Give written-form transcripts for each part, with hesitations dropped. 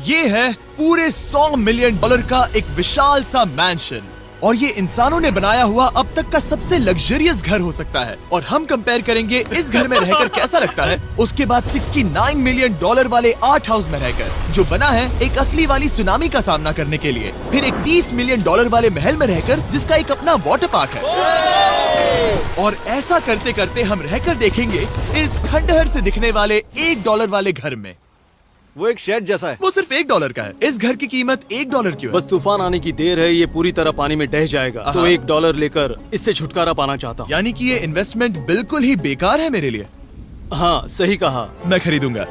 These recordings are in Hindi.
ये है पूरे $100 मिलियन का एक विशाल सा मैंशन, और ये इंसानों ने बनाया हुआ अब तक का सबसे लग्जरियस घर हो सकता है। और हम कंपेयर करेंगे इस घर में रहकर कैसा लगता है उसके बाद $69 मिलियन वाले आर्ट हाउस में रहकर, जो बना है एक असली वाली सुनामी का सामना करने के लिए। फिर एक $30 मिलियन वाले महल में रहकर जिसका एक अपना वाटर पार्क है। और ऐसा करते करते हम रहकर देखेंगे इस खंडहर से दिखने वाले $1 वाले घर में। वो एक शेड जैसा है। वो सिर्फ $1 का है। इस घर की कीमत $1 क्यों है? बस तूफान आने की देर है, ये पूरी तरह पानी में ढह जाएगा, तो $1 लेकर इससे छुटकारा पाना चाहता हूँ। यानी कि ये इन्वेस्टमेंट बिल्कुल ही बेकार है मेरे लिए। हाँ, सही कहा। मैं खरीदूंगा।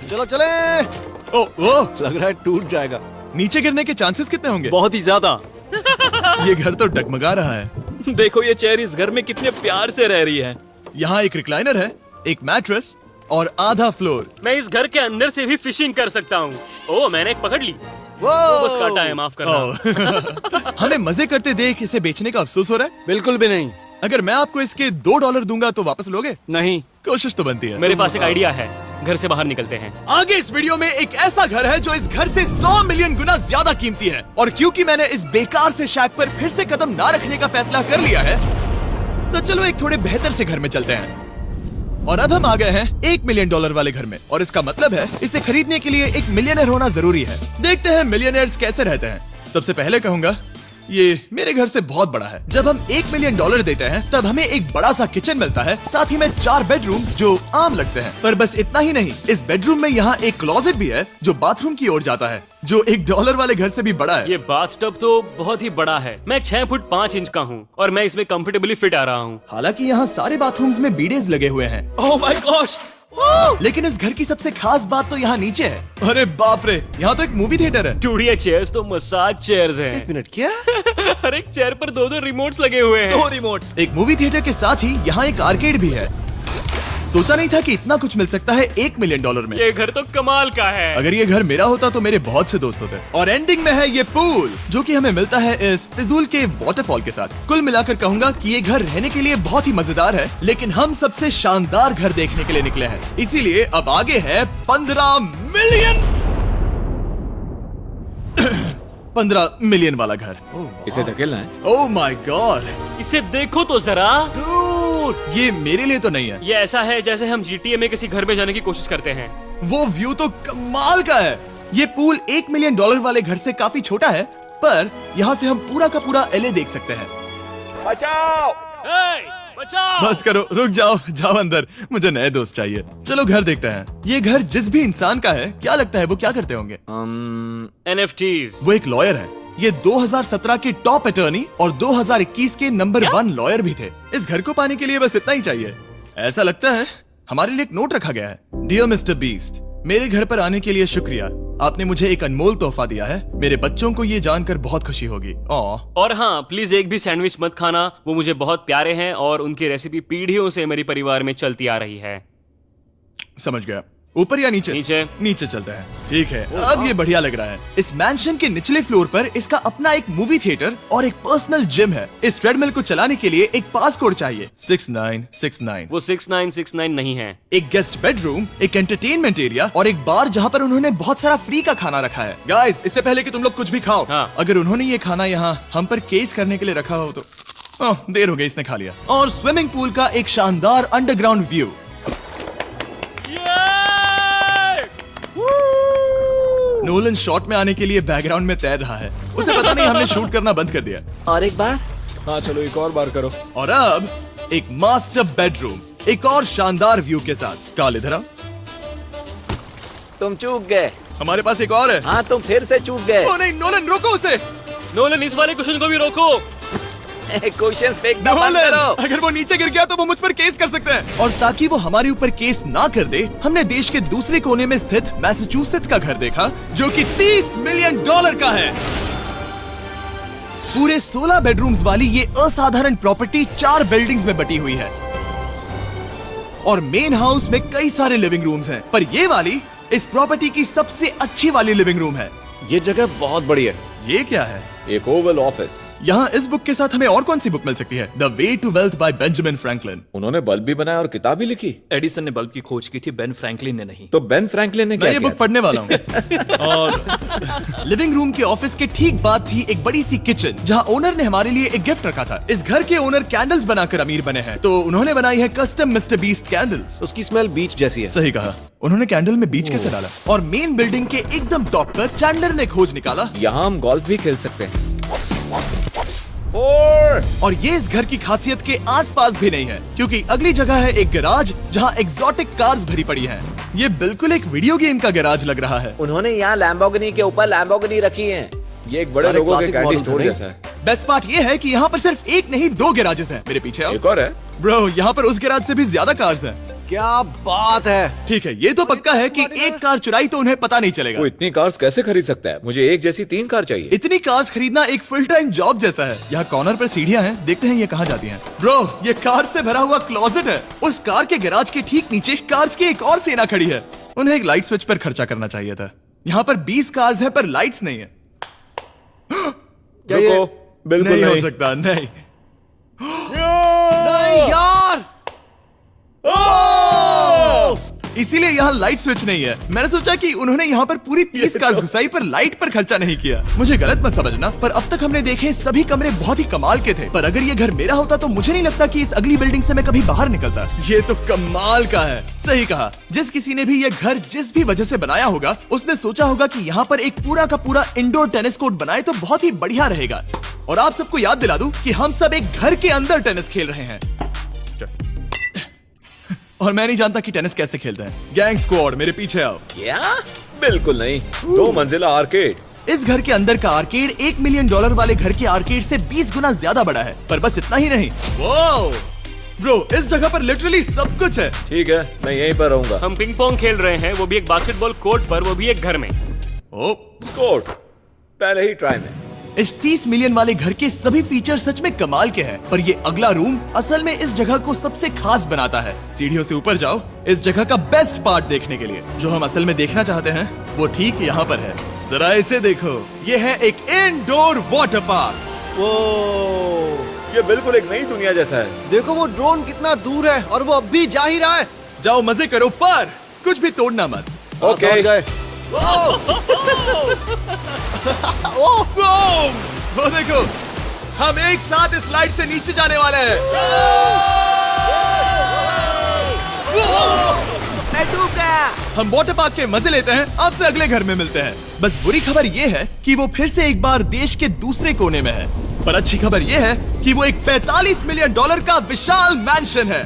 चलो चले। ओ, लग रहा है टूट जाएगा। नीचे गिरने के चांसेस कितने होंगे? बहुत ही ज्यादा। ये घर तो डगमगा रहा है। देखो ये चेयर इस घर में कितने प्यार से रह रही है। यहाँ एक रिक्लाइनर है, एक मैट्रेस और आधा फ्लोर। मैं इस घर के अंदर से भी फिशिंग कर सकता हूँ। ओह, मैंने एक पकड़ ली। वो बस काटा है, माफ करना। हमें मजे करते देख इसे बेचने का अफसोस हो रहा है। बिल्कुल भी नहीं। अगर मैं आपको इसके $2 दूंगा तो वापस लोगे? नहीं। कोशिश तो बनती है। मेरे पास एक आइडिया है, घर से बाहर निकलते हैं। आगे इस वीडियो में एक ऐसा घर है जो इस घर से 100 मिलियन गुना ज्यादा कीमती है। और क्योंकि मैंने इस बेकार से शैक पर फिर से कदम ना रखने का फैसला कर लिया है, तो चलो एक थोड़े बेहतर से घर में चलते हैं। और अब हम आ गए हैं $1 मिलियन वाले घर में, और इसका मतलब है इसे खरीदने के लिए एक मिलियनर होना जरूरी है। देखते हैं मिलियनर्स कैसे रहते हैं। सबसे पहले कहूंगा ये मेरे घर से बहुत बड़ा है। जब हम $1 मिलियन देते हैं तब हमें एक बड़ा सा किचन मिलता है, साथ ही में 4 बेडरूम जो आम लगते हैं। पर बस इतना ही नहीं, इस बेडरूम में यहाँ एक क्लोजेट भी है जो बाथरूम की ओर जाता है, जो $1 वाले घर से भी बड़ा है। ये बाथटब तो बहुत ही बड़ा है। मैं 6 फुट 5 इंच का हूँ और मैं इसमें कंफर्टेबली फिट आ रहा हूँ। हालांकि यहाँ सारे बाथरूम्स में बीडेज लगे हुए हैं। Oh my gosh! लेकिन इस घर की सबसे खास बात तो यहाँ नीचे है। अरे बाप रे, यहाँ तो एक मूवी थिएटर है। टूड, ये चेयर्स तो मसाज चेयर्स हैं। एक मिनट, क्या? हर एक चेयर पर 2 रिमोट्स लगे हुए हैं। 2 रिमोट्स। एक मूवी थिएटर के साथ ही यहाँ एक आर्केड भी है। सोचा नहीं था कि इतना कुछ मिल सकता है $1 मिलियन में। ये घर तो कमाल का है। अगर ये घर मेरा होता तो मेरे बहुत से दोस्त होते। और एंडिंग में है ये पूल, जो कि हमें मिलता है इस फिजूल के वाटरफॉल के साथ। कुल मिलाकर कहूंगा कि ये घर रहने के लिए बहुत ही मजेदार है, लेकिन हम सबसे शानदार घर देखने के लिए निकले हैं, इसीलिए अब आगे है 15 मिलियन वाला घर। इसे धकेलना है। ओह माय गॉड, इसे देखो तो जरा। ये मेरे लिए तो नहीं है। ये ऐसा है जैसे हम GTA में किसी घर में जाने की कोशिश करते हैं। वो व्यू तो कमाल का है। ये पूल $1 मिलियन वाले घर से काफी छोटा है, पर यहाँ से हम पूरा का पूरा LA देख सकते हैं। बचाओ! बचाओ! बस करो, रुक जाओ, जाओ अंदर, मुझे नए दोस्त चाहिए। चलो घर देखते हैं। ये घर जिस भी इंसान का है, क्या लगता है वो क्या करते होंगे? NFTs। वो एक लॉयर है। ये 2017 के टॉप अटर्नी और 2021 के नंबर 1 लॉयर भी थे। इस घर को पाने के लिए बस इतना ही चाहिए। ऐसा लगता है हमारे लिए एक नोट रखा गया है। डियर मिस्टर बीस्ट, मेरे घर पर आने के लिए शुक्रिया। आपने मुझे एक अनमोल तोहफा दिया है। मेरे बच्चों को ये जानकर बहुत खुशी होगी। और हाँ, प्लीज एक भी सैंडविच मत खाना, वो मुझे बहुत प्यारे हैं और उनकी रेसिपी पीढ़ियों से मेरे परिवार में चलती आ रही है। समझ गया। ऊपर या नीचे? नीचे। नीचे चलते हैं। ठीक है, अब ये बढ़िया लग रहा है। इस मैंशन के निचले फ्लोर पर इसका अपना एक मूवी थिएटर और एक पर्सनल जिम है। इस ट्रेडमिल को चलाने के लिए एक पास कोड चाहिए, 6969। वो 6969 नहीं है। एक गेस्ट बेडरूम, एक एंटरटेनमेंट एरिया और एक बार जहाँ पर उन्होंने बहुत सारा फ्री का खाना रखा है। गाइस, इससे पहले कि तुम लोग कुछ भी खाओ, हाँ। अगर उन्होंने ये खाना यहाँ हम पर केस करने के लिए रखा हो तो देर हो गई, इसने खा लिया। और स्विमिंग पूल का एक शानदार अंडरग्राउंड व्यू। नोलन शॉट में आने के लिए बैकग्राउंड में तैर रहा है। उसे पता नहीं हमने शूट करना बंद कर दिया। और एक बार? हाँ चलो, एक और बार करो। और अब एक मास्टर बेडरूम, एक और शानदार व्यू के साथ। काल इधर आओ। तुम चूक गए। हमारे पास एक और है। हाँ, तुम फिर से चूक गए। ओ नहीं, नोलन रोको उसे। नोलन, इस वाले क्वेश्चन को भी रोको। क्वेश्चन फेंकना बंद नोलन, करो। अगर वो नीचे गिर गया तो वो मुझ पर केस कर सकते हैं। और ताकि वो हमारे ऊपर केस ना कर दे, हमने देश के दूसरे कोने में स्थित मैसाचुसेट्स का घर देखा, जो कि $30 मिलियन का है। पूरे 16 बेडरूम्स वाली ये असाधारण प्रॉपर्टी 4 बिल्डिंग्स में बटी हुई है। और मेन हाउस में कई सारे लिविंग रूम्स हैं, पर ये वाली इस प्रॉपर्टी की सबसे अच्छी वाली लिविंग रूम है। ये जगह बहुत बड़ी है। ये क्या है? एक ओवल ऑफिस। यहाँ इस बुक के साथ हमें और कौन सी बुक मिल सकती है? The way to wealth by Benjamin Franklin. उन्होंने बल्ब भी बनाया और किताब भी लिखी। एडिसन ने बल्ब की खोज की थी, बेन फ्रैंकलिन ने नहीं। तो बेन फ्रैंकलिन ने मैं क्या ये किया बुक पढ़ने वाला हूँ। और लिविंग रूम के ऑफिस के ठीक बाद थी एक बड़ी सी किचन, जहाँ ओनर ने हमारे लिए एक गिफ्ट रखा था। इस घर के ओनर कैंडल्स बनाकर अमीर बने हैं, तो उन्होंने बनाई है कस्टम मिस्टर बीस्ट कैंडल्स। उसकी स्मेल बीच जैसी है। सही कहा। उन्होंने कैंडल में बीच कैसे डाला? और मेन बिल्डिंग के एकदम टॉप पर चैंडलर ने खोज निकाला। यहाँ हम गोल्फ भी खेल सकते हैं। 4 और ये इस घर की खासियत के आसपास भी नहीं है, क्योंकि अगली जगह है एक गैराज जहाँ एग्जॉटिक कार्स भरी पड़ी हैं। ये बिल्कुल एक वीडियो गेम का गैराज लग रहा है। उन्होंने यहाँ लैम्बोर्गिनी के ऊपर लैम्बोर्गिनी रखी है। ये एक बड़े सारे लोगों के classic कैंडी models स्टोर हैं, जैसा है। बेस्ट पार्ट ये है कि यहाँ पर सिर्फ एक नहीं 2 गैराजेस हैं। मेरे पीछे आओ। एक और है। ब्रो, यहाँ पर उस गैराज से भी ज्यादा कार्स हैं। क्या बात है। ठीक है, ये तो पक्का है कि एक कार चुराई तो उन्हें पता नहीं चलेगा। वो इतनी कार्स कैसे खरीद सकता है? मुझे एक जैसी 3 कार चाहिए। इतनी कार्स खरीदना एक फुल टाइम जॉब जैसा है। यहाँ कॉर्नर पर सीढ़ियाँ हैं, देखते हैं ये कहाँ जाती हैं। ब्रो, ये कार से भरा हुआ क्लोजेट है। उस कार के गैराज के ठीक नीचे कार्स की एक और सेना खड़ी है। उन्हें एक लाइट स्विच पर खर्चा करना चाहिए था। यहाँ पर 20 कार्स है पर लाइट्स नहीं है। क्या ये- रुको, बिल्कुल नहीं हो नहीं। सकता, नहीं। नहीं यार। इसीलिए यहाँ लाइट स्विच नहीं है। मैंने सोचा कि उन्होंने यहाँ पर पूरी 30 कार्स घुसाई पर लाइट पर खर्चा नहीं किया। मुझे गलत मत समझना, पर अब तक हमने देखे सभी कमरे बहुत ही कमाल के थे। पर अगर ये घर मेरा होता तो मुझे नहीं लगता कि इस अगली बिल्डिंग से मैं कभी बाहर निकलता। ये तो कमाल का है। सही कहा। जिस किसी ने भी ये घर जिस भी वजह से बनाया होगा, उसने सोचा होगा कि यहाँ पर एक पूरा का पूरा इंडोर टेनिस कोर्ट बनाए तो बहुत ही बढ़िया रहेगा। और आप सबको याद दिला दूं कि हम सब एक घर के अंदर टेनिस खेल रहे हैं। और मैं नहीं जानता कि टेनिस कैसे खेलते हैं। गैंग स्क्वाड, मेरे पीछे आओ। क्या? बिल्कुल नहीं। 2 मंजिला आर्केड। इस घर के अंदर का आर्केड $1 मिलियन वाले घर के आर्केड से 20 गुना ज्यादा बड़ा है। पर बस इतना ही नहीं। वाओ ब्रो, इस जगह पर लिटरली सब कुछ है। ठीक है, मैं यहीं पर रहूंगा। हम पिंग पोंग खेल रहे हैं, वो भी एक बास्केटबॉल कोर्ट पर, वो भी एक घर में। ओ, स्कोर पहले ही ट्राई में। इस 30 मिलियन वाले घर के सभी फीचर सच में कमाल के हैं, पर ये अगला रूम असल में इस जगह को सबसे खास बनाता है। सीढ़ियों से ऊपर जाओ इस जगह का बेस्ट पार्ट देखने के लिए। जो हम असल में देखना चाहते हैं वो ठीक यहाँ पर है। जरा इसे देखो, ये है एक इंडोर वाटर पार्क। वो ये बिल्कुल एक नई दुनिया जैसा है। देखो वो ड्रोन कितना दूर है और वो अब भी जा ही रहा है। जाओ मजे करो, पर कुछ भी तोड़ना मत। हाँ, समझ गए। वो देखो, हम एक साथ इस लाइट से नीचे जाने वाले हैं। मैं डूब गया। हम वाटर पार्क के मजे लेते हैं। आपसे अगले घर में मिलते हैं। बस बुरी खबर ये है कि वो फिर से एक बार देश के दूसरे कोने में है। पर अच्छी खबर ये है कि वो एक $45 मिलियन का विशाल मैंशन है।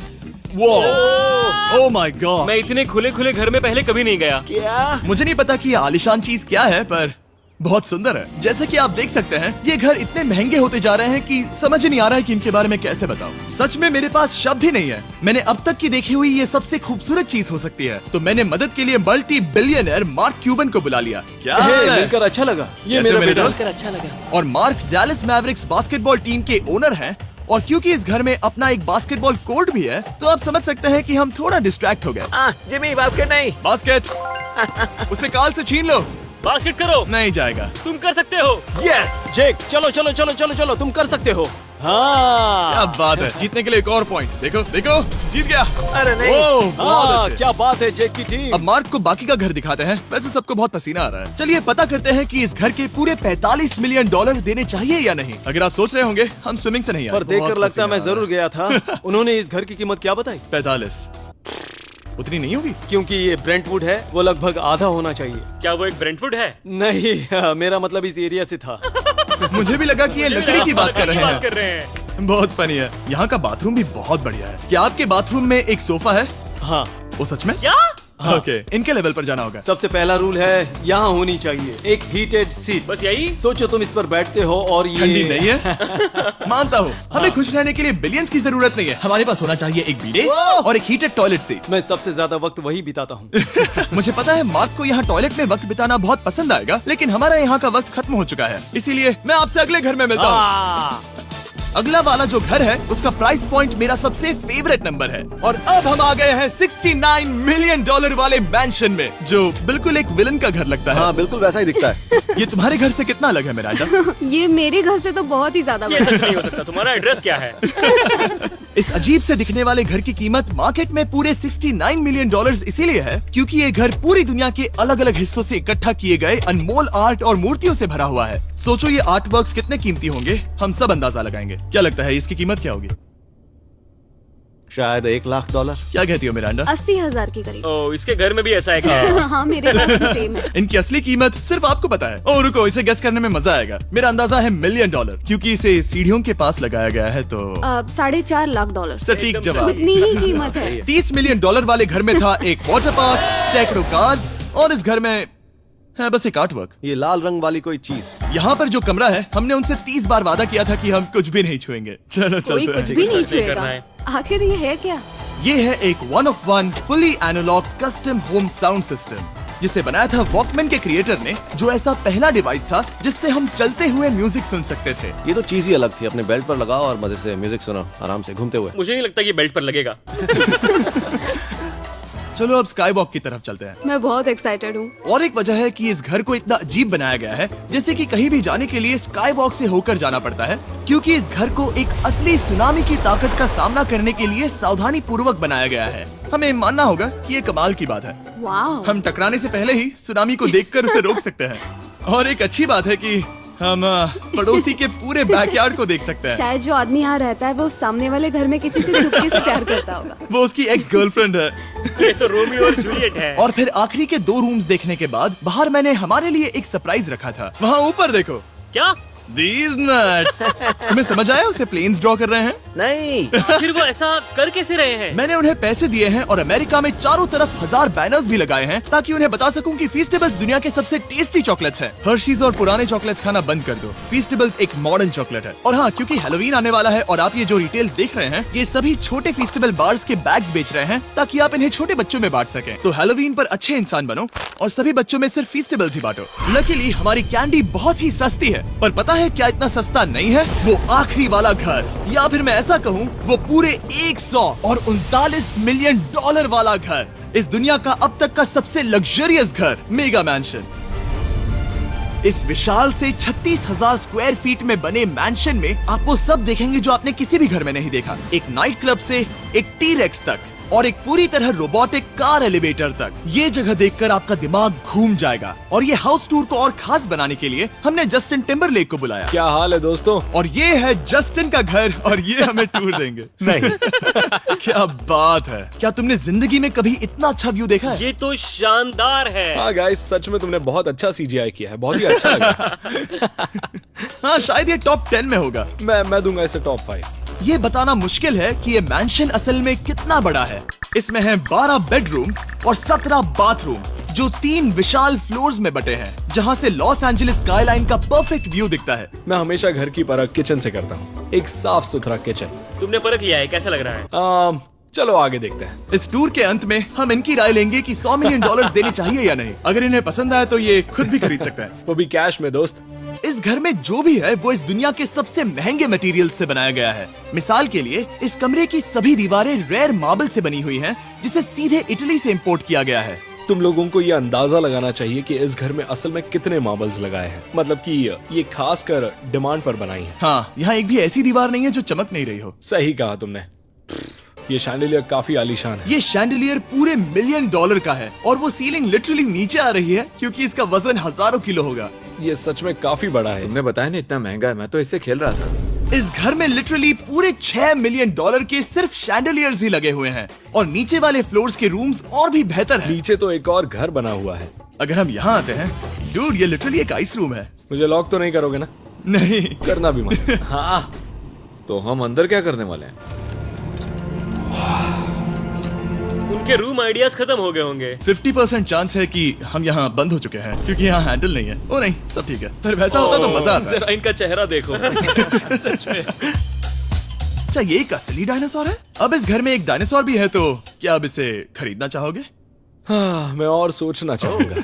Oh my God. मैं इतने खुले खुले घर में पहले कभी नहीं गया। क्या? मुझे नहीं पता कि ये आलीशान चीज क्या है, पर बहुत सुंदर है। जैसे कि आप देख सकते हैं, ये घर इतने महंगे होते जा रहे हैं कि समझ ही नहीं आ रहा है कि इनके बारे में कैसे बताऊं। सच में मेरे पास शब्द ही नहीं है। मैंने अब तक की देखी हुई ये सबसे खूबसूरत चीज हो सकती है। तो मैंने मदद के लिए मल्टी बिलियनर मार्क क्यूबन को बुला लिया। क्या हाल है? मिलकर अच्छा लगा। ये कैसे मेरा मेरे बेटा। दोस्त? अच्छा लगा। और mark Dallas Mavericks basketball team के ओनर हैं। और क्योंकि इस घर में अपना एक बास्केटबॉल कोर्ट भी है, तो आप समझ सकते हैं कि हम थोड़ा डिस्ट्रैक्ट हो गए। जिमी, बास्केट नहीं। बास्केट उसे काल से छीन लो। बास्केट करो, नहीं जाएगा। तुम कर सकते हो। यस, जेक, चलो चलो चलो चलो चलो, तुम कर सकते हो। हाँ क्या बात है। जीतने के लिए एक और पॉइंट। देखो देखो, जीत गया। अरे नहीं। ओह, बहुत हाँ, अच्छे। क्या बात है जेक की टीम। अब मार्क को बाकी का घर दिखाते हैं। वैसे सबको बहुत पसीना आ रहा है। चलिए पता करते हैं कि इस घर के पूरे $45 मिलियन देने चाहिए या नहीं। अगर आप सोच रहे होंगे हम स्विमिंग से नहीं आए, पर देखकर बहुत लगता पसीना मैं आ रहा जरूर गया था। उन्होंने इस घर की कीमत क्या बताई? है। 45 उतनी नहीं होगी। क्योंकि ये ब्रेंटवुड है, वो लगभग आधा होना चाहिए। क्या वो एक ब्रेंटफुड है? नहीं, मेरा मतलब इस एरिया से था। मुझे भी लगा कि ये लकड़ी की बात कर रहे बात कर हैं। रहे हैं। बहुत फनी है। यहाँ का बाथरूम भी बहुत बढ़िया है। क्या आपके बाथरूम में एक सोफा है? हाँ, वो सच में? क्या? ओके, इनके लेवल पर जाना होगा। सबसे पहला रूल है यहाँ होनी चाहिए एक हीटेड सीट। बस यही? सोचो तुम इस पर बैठते हो और ये ठंडी नहीं है। मानता हूँ, हमें खुश रहने के लिए बिलियंस की जरूरत नहीं है। हमारे पास होना चाहिए एक बीडे और एक हीटेड टॉयलेट सीट। मैं सबसे ज्यादा वक्त वही बिताता हूँ। मुझे पता है मार्क को यहाँ टॉयलेट में वक्त बिताना बहुत पसंद आएगा, लेकिन हमारा यहाँ का वक्त खत्म हो चुका है। इसीलिए मैं आपसे अगले घर में मिलता हूँ। अगला वाला जो घर है उसका प्राइस पॉइंट मेरा सबसे फेवरेट नंबर है। और अब हम आ गए हैं $69 मिलियन वाले मैंशन में, जो बिल्कुल एक विलन का घर लगता है। हाँ बिल्कुल वैसा ही दिखता है। ये तुम्हारे घर से कितना अलग है मिरांडा? ये मेरे घर से तो बहुत ही ज्यादा ये बड़ा सच नहीं हो सकता। तुम्हारा एड्रेस क्या है? इस अजीब से दिखने वाले घर की कीमत मार्केट में पूरे $69 मिलियन इसीलिए है क्योंकि ये घर पूरी दुनिया के अलग अलग हिस्सों से इकट्ठा किए गए अनमोल आर्ट और मूर्तियों से भरा हुआ है। सोचो ये आर्ट वर्क्स कितने कीमती होंगे, हम सब अंदाजा लगाएंगे। क्या लगता है इसकी कीमत क्या होगी? शायद $1 लाख। क्या कहती हो मिरांडा? 80,000 के करीब। ओ, इसके घर में भी ऐसा है क्या? हाँ मेरे पास भी सेम है। इनकी असली कीमत सिर्फ आपको पता है। ओ रुको, इसे गेस करने में मजा आएगा। मेरा अंदाजा है $1 मिलियन क्योंकि इसे सीढ़ियों के पास लगाया गया है। तो $4.5 लाख। सटीक जवाब। उतनी ही कीमत है। $30 मिलियन वाले घर में था एक वाटर पार्क, सैकड़ों कार्स और इस घर में है बस एक आर्टवर्क। ये लाल रंग वाली कोई चीज। यहाँ पर जो कमरा है, हमने उनसे 30 बार वादा किया था कि हम कुछ भी नहीं छुएंगे। चलो कोई चलते कुछ हैं। भी नहीं करना छुएगा। है। आखिर ये है क्या? ये है एक 1 of 1 fully analog custom home sound system जिसे बनाया था वॉकमैन के क्रिएटर ने, जो ऐसा पहला डिवाइस था जिससे हम चलते हुए म्यूजिक सुन सकते थे। ये तो चीज ही अलग थी। अपने बेल्ट पर लगाओ और मजे से म्यूजिक सुनो आराम से घूमते हुए। मुझे नहीं लगता ये बेल्ट पर लगेगा। चलो अब स्काई वॉक की तरफ चलते हैं। मैं बहुत एक्साइटेड हूँ। और एक वजह है कि इस घर को इतना अजीब बनाया गया है जैसे कि कहीं भी जाने के लिए स्काई वॉक से होकर जाना पड़ता है, क्योंकि इस घर को एक असली सुनामी की ताकत का सामना करने के लिए सावधानी पूर्वक बनाया गया है। हमें मानना होगा कि ये कमाल की बात है। वाह। हम टकराने से पहले ही सुनामी को देखकर उसे रोक सकते हैं। और एक अच्छी बात है कि हम पड़ोसी के पूरे बैकयार्ड को देख सकते हैं। शायद जो आदमी यहाँ रहता है वो सामने वाले घर में किसी से चुपके से प्यार करता होगा। वो उसकी एक्स गर्लफ्रेंड है। ये तो रोमियो और जूलियट है। और फिर आखिरी के 2 रूम्स देखने के बाद बाहर मैंने हमारे लिए एक सरप्राइज रखा था। वहाँ ऊपर देखो। क्या? These nuts! तुम्हें समझ आया उसे प्लेन्स ड्रॉ कर रहे हैं? नहीं। फिर वो ऐसा कर कैसे रहे हैं? मैंने उन्हें पैसे दिए हैं और अमेरिका में चारों तरफ 1000 बैनर्स भी लगाए हैं ताकि उन्हें बता सकूं कि फीस्टेबल्स दुनिया के सबसे टेस्टी चॉकलेट्स हैं। हर्शीज और पुराने चॉकलेट्स खाना बंद कर दो। फीस्टेबल्स एक मॉडर्न चॉकलेट है। और हाँ, क्योंकि हैलोवीन आने वाला है और आप ये जो रिटेल्स देख रहे हैं, ये सभी छोटे फीस्टेबल बार्स के बैग्स बेच रहे हैं ताकि आप इन्हें छोटे बच्चों में बांट सकें। तो हैलोवीन पर अच्छे इंसान बनो और सभी बच्चों में सिर्फ फीस्टेबल्स ही बांटो। लकीली हमारी कैंडी बहुत ही सस्ती है, पर पता है क्या इतना सस्ता नहीं है? वो आखिरी वाला घर, या फिर मैं ऐसा कहूँ वो पूरे 139 मिलियन वाला घर। इस दुनिया का अब तक का सबसे लग्जरियस घर, मेगा मैंशन। इस विशाल से 36,000 स्क्वायर फीट में बने मैंशन में आप वो सब देखेंगे जो आपने किसी भी घर में नहीं देखा। एक नाइट क्लब से एक टी-रेक्स तक और एक पूरी तरह रोबोटिक कार एलिवेटर तक। ये जगह देखकर आपका दिमाग घूम जाएगा। और ये हाउस टूर को और खास बनाने के लिए हमने जस्टिन टिम्बरलेक को बुलाया। क्या हाल है दोस्तों? और ये है जस्टिन का घर और ये हमें टूर देंगे। नहीं। क्या बात है! क्या तुमने जिंदगी में कभी इतना अच्छा व्यू देखा है? ये तो शानदार है। हाँ गाइस, सच में तुमने बहुत अच्छा CGI किया है। बहुत ही अच्छा लगा। हाँ, शायद ये टॉप 10 में होगा। मैं दूंगा इसे टॉप 5। ये बताना मुश्किल है कि ये मैंशन असल में कितना बड़ा है। इसमें हैं 12 बेडरूम्स और 17 बाथरूम्स जो 3 विशाल फ्लोर्स में बटे हैं, जहां से लॉस एंजलिस स्काईलाइन का परफेक्ट व्यू दिखता है। मैं हमेशा घर की परख किचन से करता हूँ। एक साफ सुथरा किचन। तुमने परख लिया है, कैसा लग रहा है? चलो आगे देखते हैं। इस टूर के अंत में हम इनकी राय लेंगे कि $100 मिलियन देने चाहिए या नहीं। अगर इन्हें पसंद आए तो ये खुद भी खरीद सकते हैं। वो भी कैश में दोस्त। इस घर में जो भी है वो इस दुनिया के सबसे महंगे मटेरियल से बनाया गया है। मिसाल के लिए इस कमरे की सभी दीवारें रेयर मार्बल से बनी हुई हैं, जिसे सीधे इटली से इंपोर्ट किया गया है। तुम लोगों को ये अंदाजा लगाना चाहिए कि इस घर में असल में कितने मार्बल्स लगाए हैं। मतलब कि ये खास कर डिमांड पर बनाई है। हाँ, यहाँ एक भी ऐसी दीवार नहीं है जो चमक नहीं रही हो। सही कहा तुमने। ये शैंडिलियर काफी आलीशान है। ये शैंडिलियर पूरे $1 मिलियन का है और वो सीलिंग लिटरली नीचे आ रही है क्योंकि इसका वजन हजारों किलो होगा। ये सच में काफी बड़ा है। तुमने बताया ना इतना महंगा है, मैं तो इससे खेल रहा था। इस घर में लिटरली पूरे $6 मिलियन के सिर्फ शैंडिलियर्स ही लगे हुए हैं और नीचे वाले फ्लोर्स के रूम्स और भी बेहतर हैं। नीचे तो एक और घर बना हुआ है। अगर हम यहाँ आते हैं, डूड, ये लिटरली एक आइस रूम है। मुझे लॉक तो नहीं करोगे ना? नहीं करना भी मत। हाँ, तो हम अंदर क्या करने वाले हैं? उनके रूम आइडियाज खत्म हो गए होंगे। 50% चांस है कि हम यहाँ बंद हो चुके हैं क्योंकि यहाँ हैंडल नहीं है। ओ नहीं, सब ठीक है। पर वैसा होता तो मजा आता। जरा इनका चेहरा देखो। सच में। क्या ये एक असली डायनासोर है? अब इस घर में एक डायनासोर भी है, तो क्या अब इसे खरीदना चाहोगे? हाँ, मैं और सोचना चाहूंगा।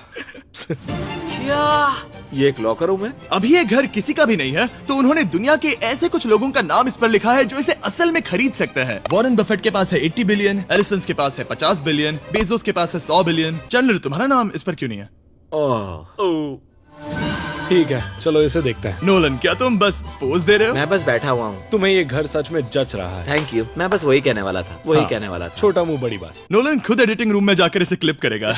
ये एक लॉकर रूम है? अभी ये घर किसी का भी नहीं है, तो उन्होंने दुनिया के ऐसे कुछ लोगों का नाम इस पर लिखा है जो इसे असल में खरीद सकते हैं। वॉरेन बफेट के पास है 80 बिलियन, एलिसन के पास है 50 बिलियन, बेजोस के पास है 100 बिलियन। चैंडलर, तुम्हारा नाम इस पर क्यों नहीं है? ओह, ठीक है, चलो इसे देखते हैं। नोलन, क्या तुम बस पोज दे रहे हो? मैं बस बैठा हुआ हूँ। तुम्हें ये घर सच में जच रहा है। Thank you. मैं बस वही कहने वाला था, वही हाँ, कहने वाला था। छोटा मुंह बड़ी बात। नोलन खुद एडिटिंग रूम में जाकर इसे क्लिप करेगा।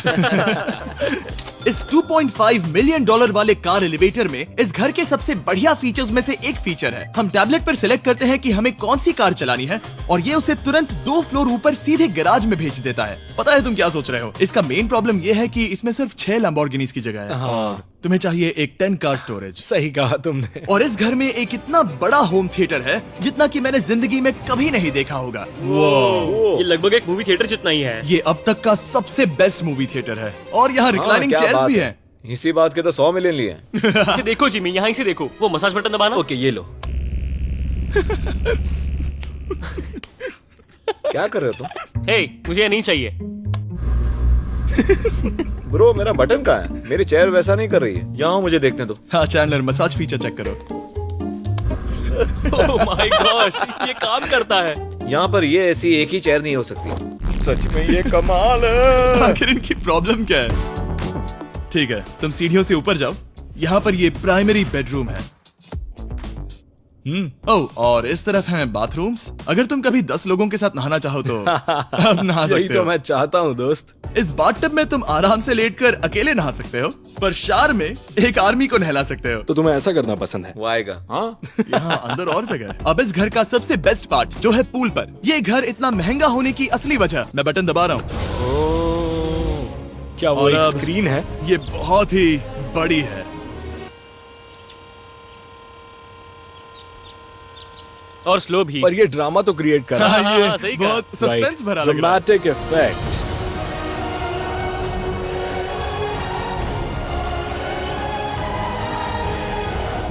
इस $2.5 मिलियन वाले कार एलिवेटर में इस घर के सबसे बढ़िया फीचर्स में से एक फीचर है। हम टैबलेट पर सिलेक्ट करते हैं कि हमें कौन सी कार चलानी है और ये उसे तुरंत 2 फ्लोर ऊपर सीधे गैराज में भेज देता है। पता है तुम क्या सोच रहे हो? इसका मेन प्रॉब्लम ये है कि इसमें सिर्फ 6 लैम्बोर्गिनीज की जगह है। हाँ, तुम्हें चाहिए एक 10 कार स्टोरेज। सही कहा तुमने। और इस घर में एक इतना बड़ा होम थिएटर है जितना कि मैंने जिंदगी में कभी नहीं देखा होगा। ये लगभग एक मूवी थिएटर जितना ही है। ये अब तक का सबसे बेस्ट मूवी थिएटर है और यहाँ रिक्लाइनिंग क्या चेयर्स बात भी है। हैं। इसी बात के तो 100 मिलियन लिए हैं। इसे देखो जिमी, यहाँ इसे देखो, वो मसाज बटन दबाना। ओके, ये लो। क्या कर रहे हो तुम? हे, मुझे ये नहीं चाहिए। ब्रो, मेरा बटन कहाँ है? मेरी चेयर वैसा नहीं कर रही है। यहाँ मुझे देखने दो। हाँ चैंडलर, मसाज फीचर चेक करो। ओह माय गॉश, ये काम करता है। यहाँ पर ये ऐसी एक ही चेयर नहीं हो सकती। सच में ये कमाल है। आखिर इनकी प्रॉब्लम क्या है? ठीक है, तुम सीढ़ियों से ऊपर जाओ। यहाँ पर ये प्राइमरी बेडरूम है। ओह, और इस तरफ हैं बाथरूम्स। अगर तुम कभी 10 लोगों के साथ नहाना चाहो तो अब नहा यही सकते तो हो। मैं चाहता हूँ दोस्त। इस बाथटब में तुम आराम से लेटकर अकेले नहा सकते हो, पर शार में एक आर्मी को नहला सकते हो। तो तुम्हें ऐसा करना पसंद है? वो आएगा। हाँ, यहाँ अंदर और जगह है। अब इस घर का सबसे बेस्ट पार्ट जो है पूल पर। ये घर इतना महंगा होने की असली वजह, मैं बटन दबा रहा हूँ। क्या वो और एक अब- स्क्रीन है? ये बहुत ही बड़ी है। और स्लो भी। पर ये ड्रामा तो क्रिएट कर रहा है। हाँ, ये हाँ, सही कहा। बहुत सस्पेंस भरा लग रहा है। Dramatic effect.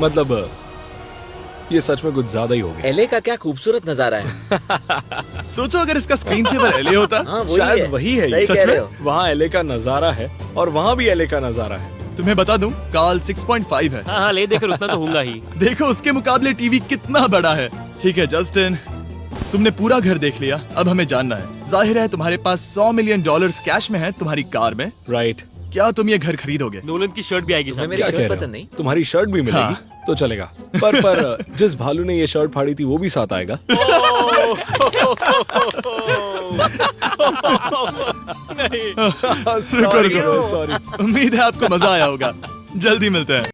मतलब ये सच में कुछ ज्यादा ही हो गया। एले का क्या खूबसूरत नजारा है। सोचो अगर इसका स्क्रीन सेवर एलए होता। हाँ, वही शायद है। वही है ये। सही सच कह में? रहे हो। वहाँ एले का नजारा है और वहाँ भी एले का नजारा है। तुम्हें बता दूं, काल 6.5 है। हाँ हाँ, ले देकर उतना तो होगा ही। देखो उसके मुकाबले टीवी कितना बड़ा है। ठीक है जस्टिन, तुमने पूरा घर देख लिया। अब हमें जानना है, जाहिर है तुम्हारे पास $100 मिलियन कैश में है तुम्हारी कार में। राइट। क्या तुम ये घर खरीदोगे? नोलन की शर्ट भी आएगी तुम्हें साथ। मेरी क्या शर्ट कह रहे पसंद हो? नहीं? तुम्हारी शर्ट भी मिलेगी हाँ। तो चलेगा। पर जिस भालू ने ये शर्ट फाड़ी थी वो भी साथ आएगा। रुको, रुको। सॉरी। उम्मीद है आपको मजा आया होगा। जल्दी मिलते हैं।